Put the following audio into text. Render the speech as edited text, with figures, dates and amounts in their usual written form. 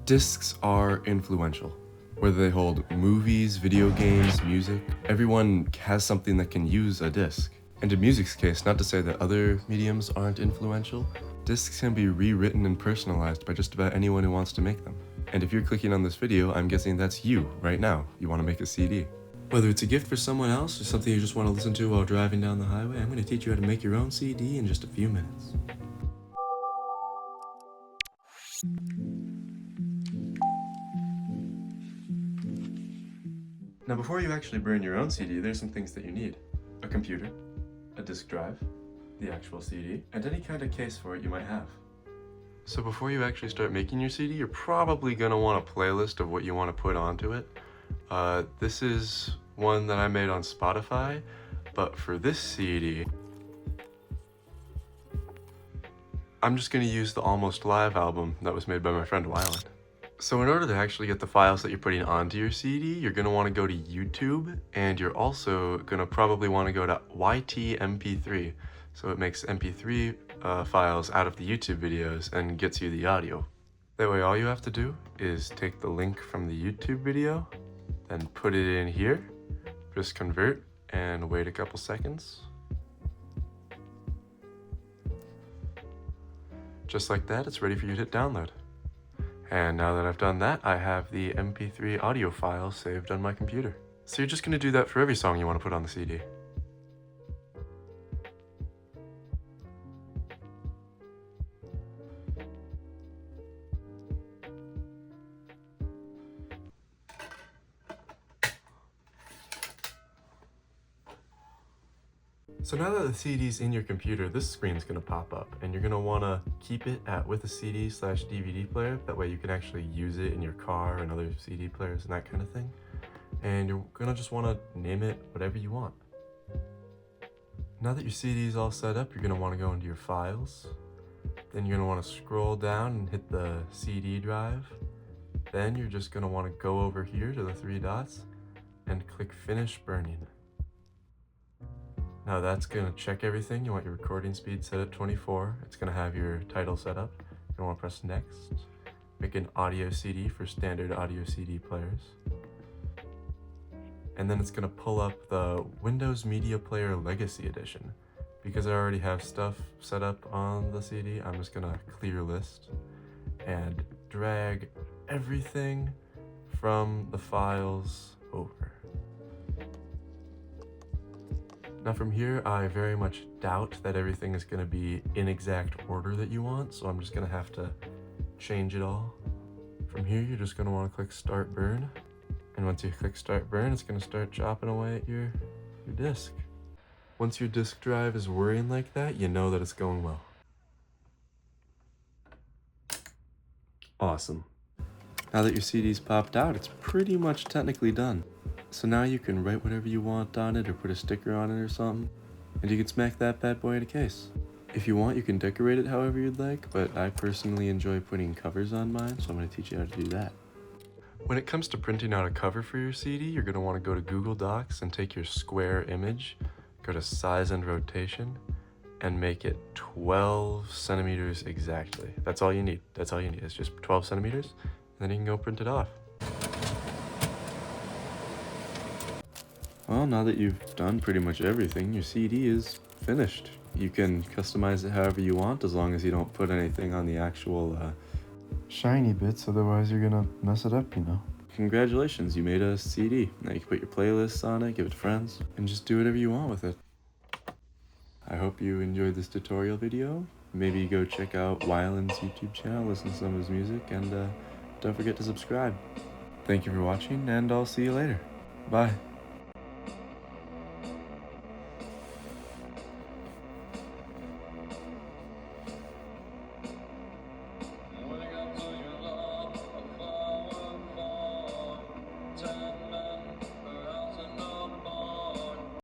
Discs are influential. Whether they hold movies, video games, music, everyone has something that can use a disc. And in music's case, not to say that other mediums aren't influential, discs can be rewritten and personalized by just about anyone who wants to make them. And if you're clicking on this video, I'm guessing that's you right now. You want to make a CD. Whether it's a gift for someone else or something you just want to listen to while driving down the highway, I'm going to teach you how to make your own CD in just a few minutes. Now before you actually burn your own CD, there's some things that you need. A computer, a disk drive, the actual CD, and any kind of case for it you might have. So before you actually start making your CD, you're probably going to want a playlist of what you want to put onto it. This is one that I made on Spotify, but for this CD, I'm just going to use the Almost Live album that was made by my friend Wyland. So in order to actually get the files that you're putting onto your CD, you're going to want to go to YouTube, and you're also going to probably want to go to YT-MP3. So it makes MP3 files out of the YouTube videos and gets you the audio. That way all you have to do is take the link from the YouTube video, then put it in here, just convert, and wait a couple seconds. Just like that, it's ready for you to hit download. And now that I've done that, I have the MP3 audio file saved on my computer. So you're just going to do that for every song you want to put on the CD. So now that the CD's in your computer, this screen's going to pop up, and you're going to want to keep it with a CD/DVD player. That way you can actually use it in your car and other CD players and that kind of thing. And you're going to just want to name it whatever you want. Now that your CD's all set up, you're going to want to go into your files. Then you're going to want to scroll down and hit the CD drive. Then you're just going to want to go over here to the three dots and click Finish Burning. Now that's going to check everything. You want your recording speed set at 24. It's going to have your title set up. You're going to want to press Next. Make an audio CD for standard audio CD players. And then it's going to pull up the Windows Media Player Legacy Edition. Because I already have stuff set up on the CD, I'm just going to clear list and drag everything from the files over. Now from here, I very much doubt that everything is going to be in exact order that you want, so I'm just going to have to change it all. From here, you're just going to want to click Start Burn, and once you click Start Burn, it's going to start chopping away at your disk. Once your disk drive is whirring like that, you know that it's going well. Awesome. Now that your CD's popped out, it's pretty much technically done. So now you can write whatever you want on it or put a sticker on it or something, and you can smack that bad boy in a case. If you want, you can decorate it however you'd like, but I personally enjoy putting covers on mine, so I'm going to teach you how to do that. When it comes to printing out a cover for your CD, you're going to want to go to Google Docs and take your square image, go to Size and Rotation, and make it 12 centimeters exactly. That's all you need. That's all you need. It's just 12 centimeters, and then you can go print it off. Well, now that you've done pretty much everything, your CD is finished. You can customize it however you want, as long as you don't put anything on the actual shiny bits, otherwise you're gonna mess it up, you know. Congratulations, you made a CD. Now you can put your playlists on it, give it to friends, and just do whatever you want with it. I hope you enjoyed this tutorial video. Maybe go check out Wyland's YouTube channel, listen to some of his music, and don't forget to subscribe. Thank you for watching, and I'll see you later. Bye.